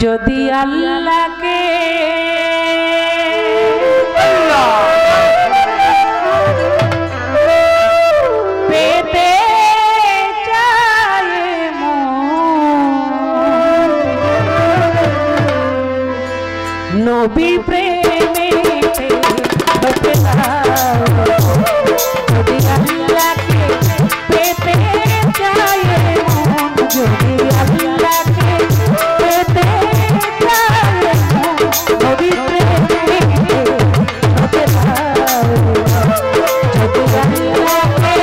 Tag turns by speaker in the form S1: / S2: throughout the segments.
S1: যদি আল্লাহকে পেতে চায় মন, নবী প্রেমেতে ডুবে যাও। যদি আল্লাহকে পেতে চায় মন, যদি আল্লাহকে পেতে চায় মন, নবী প্রেমেতে ডুবে যাও। যদি আল্লাহকে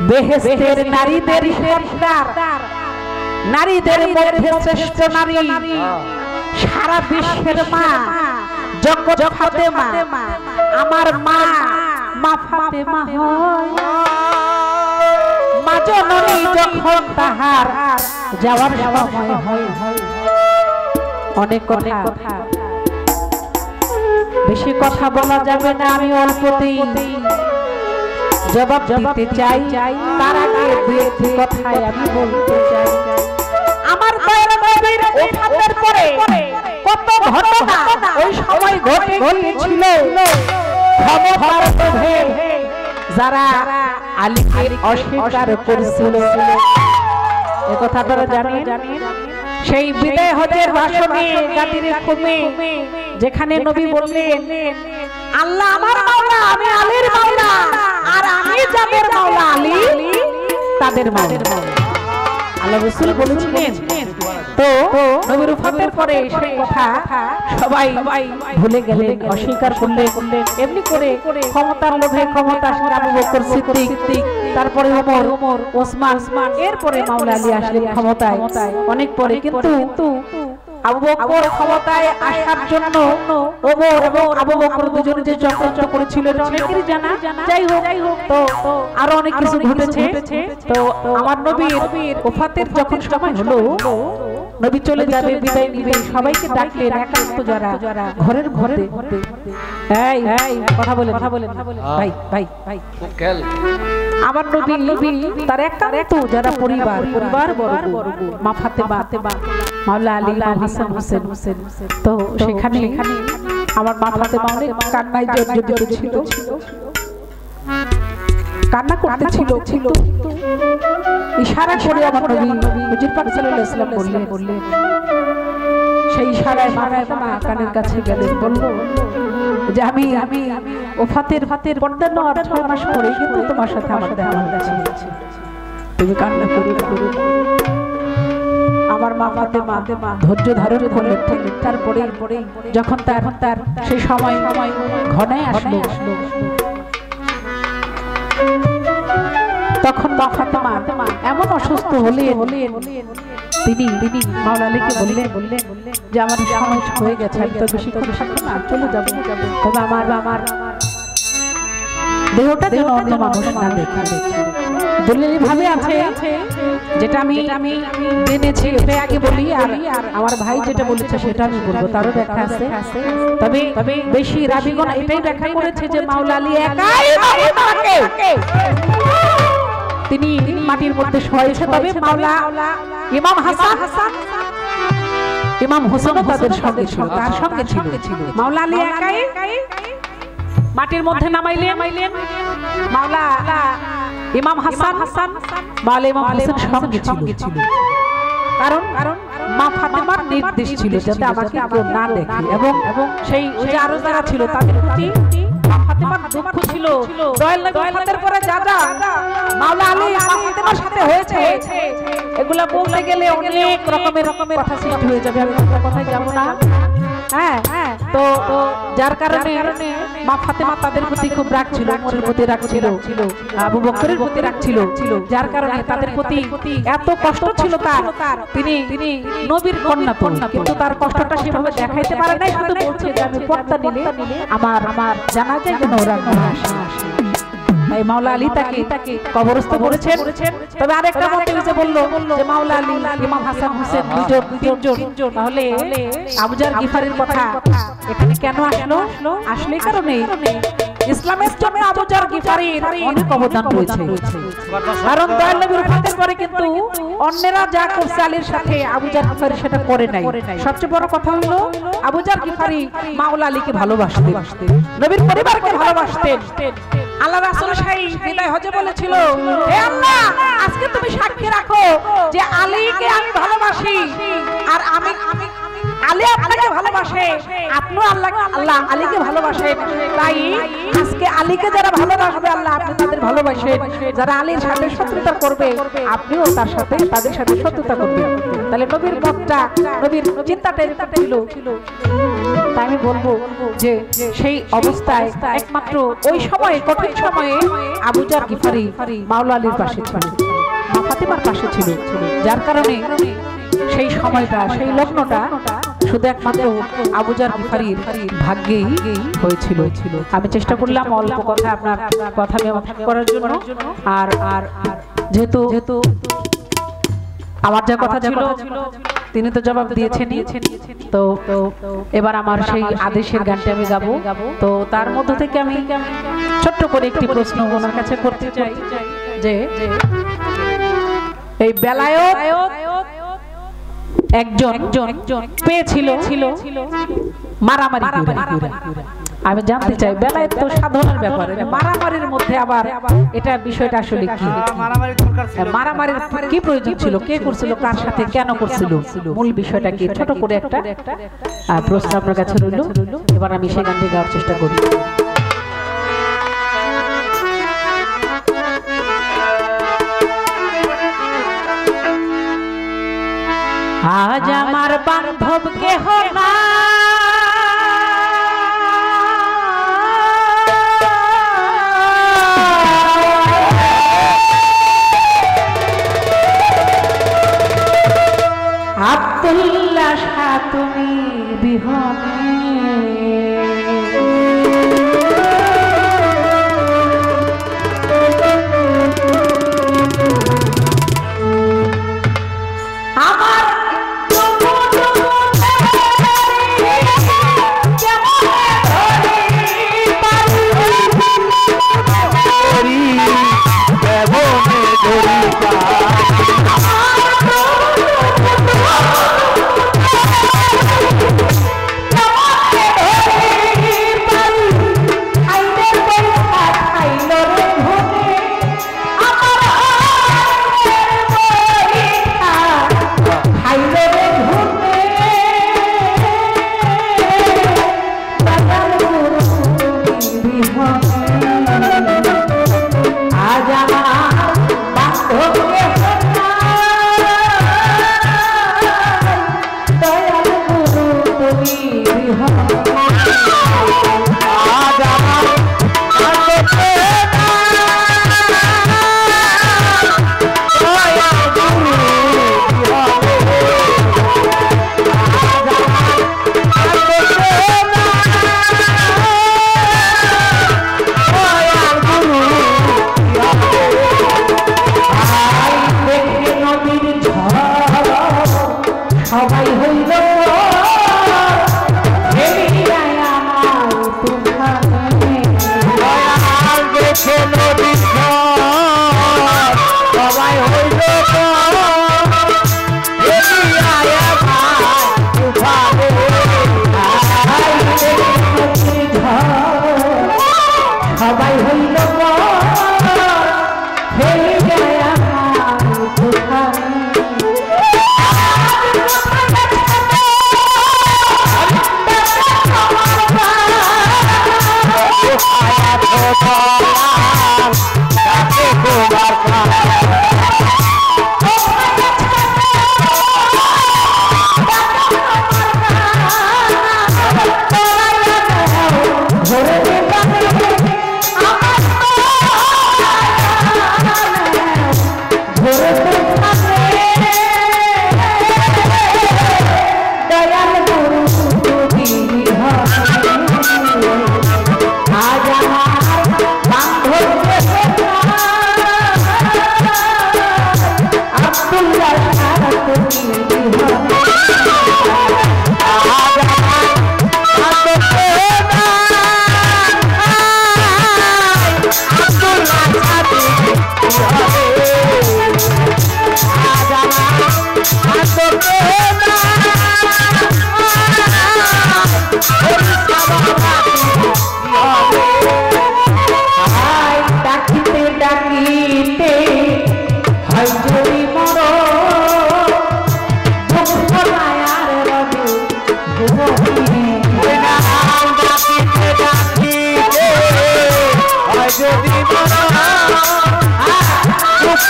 S1: বেহেশতের নারীদের সর্দার, নারীদের মধ্যে শ্রেষ্ঠ নারী, সারা বিশ্বের মা জগৎ ফাতেমা, আমার মা মা ফাতেমা হয়। মা জননী যখন তাহার যাওয়ার সময় হয়, অনেক কথা, বেশি কথা বলা যাবে না, আমি অল্পতেই জবাব দিতে চাই। তার আগে দুই কথায় আমি বলতে চাই, আমার দয়ার নবীর ওফাতের পরে কত ঘটনা ওই সময় ঘটে গিয়েছিল। ক্ষমতার লোভে যারা আলীকে অস্বীকার করেছিল, এ কথা তারা জানেন। সেই বিদায় হজের ভাষণে গাদিরে কমে যেখানে নবী বললেন, আল্লাহ আমার মাওলা, আমি আলীর মাওলা, আর আমি যাদের মাওলা আলী তাদের মাওলা। আল্লাহ রাসূল বলেছিলেন। তো নবীর ওফাতের পরে সেই কথা সবাই ভুলে গেলেন, অস্বীকার করলেন। এমনি করে ক্ষমতার লোভে ক্ষমতা আবু বকর সিদ্দিক, তারপরে ওমর, ওসমান, এরপরে মাওলা আলী আসলেন ক্ষমতায় অনেক পরে। কিন্তু আবু বকর ক্ষমতায় আসার জন্য ওমর এবং আবু বকর দুজনে যে চক্রান্ত করেছিল এটা অনেকেরই জানা। যাই হোক, তো আরো অনেক কিছু ঘটেছে। তো আমার নবীর ওফাতের যখন সময় হলো, নবী চলে যাবে, বিদায় নিবে, সবাইকে ডাকলেন একান্ত যারা ঘরের ঘরে। এই কথা বলেন ভাই আমার নবী তার একান্ত যারা পরিবার বর্গ, মা ফাতেমা, মাওলা আলী, ইমাম হাসান হোসেন, তো সেখানে আমার মা ফাতেমা অনেক কান্নায় জর্জরিত ছিল, কান্না করতেছিল। ইশারা করে আমার নবী হুজুর পাক সাল্লাল্লাহু আলাইহি ওয়াসাল্লাম বললেন, সেই ইশারায় মা ফাতেমা কানের কাছে গেলেন, বলল যে আমি ওফাতের পর্দা নেওয়ার 6 মাস পরে কিন্তু তোমার সাথে আমার দেখা হয়েছে, তুমি কান্না করে। আমার মা ফাতেমা ধৈর্য ধারণ করলেন। তারপরে যখন তার সেই সময় ঘনায় আসলো, তখন মা ফাতেমা এমন অসুস্থ হলেন, তিনি মাওলা আলীকে বললেন যে আমার সময় হয়ে গেছে, আমি তো বেশিক্ষণ থাকবো না, চলে যাবো, তবে আমার দেহটা যেন অন্য মানুষ না দেখে। দলিল ভাবে আছে, যেটা আমি জেনেছি এটাই আগে বলি, আর আমার ভাই যেটা বলেছে সেটা আমি বলবো, তারও ব্যাখ্যা আছে। তবে বেশি রাবিগণ এটাই ব্যাখ্যা করেছে যে মাওলা আলী একাই তিনি মাটির মধ্যে শোয়াইছে, তবে মাওলা ইমাম হাসান, ইমাম হোসেন তাদের সঙ্গে ছিল, তার সঙ্গে ছিল। মাওলা আলী একাই মাটির মধ্যে নামাইলেন, মাওলা ইমাম হাসান মাওলা ইমাম হোসেন সঙ্গে ছিল। কারণ মা ফাতেমার নির্দেশ ছিল যাতে আমাকে কেউ না দেখে, এবং সেই যে আরো যারা ছিল তাদের প্রতি মা ফাতেমার দুঃখ ছিল। দয়াল নবী ওফাতের পরে যা মাওলা আলী মা ফাতেমার সাথে হয়েছে, এগুলা বলতে গেলে অনেক রকমের কথা সৃষ্টি হয়ে যাবে, আমি কথায় যাব না। হ্যাঁ তো যার কারণে মা ফাতেমা তাদের প্রতি খুব রাগ ছিল, ওমরের প্রতি রাগ ছিল, আবু বকরের প্রতি রাগ ছিল, যার কারণে তাদের প্রতি এত কষ্ট ছিল তার। তিনি নবীর কন্যা তো, কিন্তু তার কষ্টটা সেভাবে দেখাইতে পারে নাই, শুধু বলছে যে আমি পর্দা নিলে আমার জানাজায় যেন ওরা না আসে। তাই মাওলা আলী তাকে কবরস্থ করেছেন। তবে আরেকটা মতে যে বলল যে মাওলা আলী, ইমাম হাসান হোসেন তিনজন, তাহলে আবু জার গিফারির কথা এখানে কেন আসলো? আসলে কারণে ইসলামের জন্য আবু জার গিফারির অনেক অবদান রয়েছে। কারণ দয়াল নবীর ওফাতের পরে কিন্তু অন্যেরা যা করছে আলীর সাথে, আবু জার গিফারি সেটা করে নাই। সবচেয়ে বড় কথা হলো আবু জার গিফারি মাওলা আলীকে ভালোবাসতেন, নবীর পরিবারকে ভালোবাসতেন। আল্লাহ রাসূল শাহী বিদায় হজে বলেছিল, হে আল্লাহ, আজকে তুমি সাক্ষী রাখো যে আলীকে আমি ভালোবাসি আর আমি আলী আপনাকে ভালোবাসে, আপনিও আল্লাহ আলীকে ভালোবাসেন। তাই আজকে আলীকে যারা ভালোবাসবে আল্লাহ আপনি তাদের ভালোবাসেন, যারা আলীর সাথে শত্রুতা করবে আপনিও তাদের সাথে শত্রুতা করবেন। তাহলে নবীর মতটা, নবীর চিন্তাটা এরকম ছিল। তাই আমি বলবো যে সেই অবস্থায় একমাত্র ওই সময়ে, কঠিন সময়ে আবু জার গিফারি মাওলা আলীর পাশে ছিল, মা ফাতেমার পাশে ছিল, যার কারণে সেই সময়টা, সেই লগ্নটা শুধু একমাত্র আবু জার গিফারির ভাগ্যেই হয়েছিল। আমি চেষ্টা করলাম অল্প কথা আপনার কথা করার জন্য। আর যেহেতু আমার যা কথা ছিল তিনি তো জবাব দিয়েছেন, তো এবার আমার সেই আদেশের গানটা আমি গাবো। তো তার মধ্য থেকে আমি ছোট্ট করে একটি প্রশ্ন ওনার কাছে করতে চাই যে এই বেলায়েত একজন পেয়েছিল মারামারি করে। আমি জানতে চাই বেলায়েত তো সাধনার ব্যাপার, মারামারির মধ্যে আবার এটা বিষয়টা আসলে কি? মারামারির কি প্রয়োজন ছিল? কে করছিল? কার সাথে? কেন করছিল? মূল বিষয়টা কি? ছোট করে একটা প্রশ্ন আপনার কাছে রইল। এবার আমি সেই গানটি গাওয়ার চেষ্টা করি। আজ আমার বান্ধব কেহ না, আব্দুল্লাহ শাহ তুমি বিহনে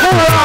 S2: I'm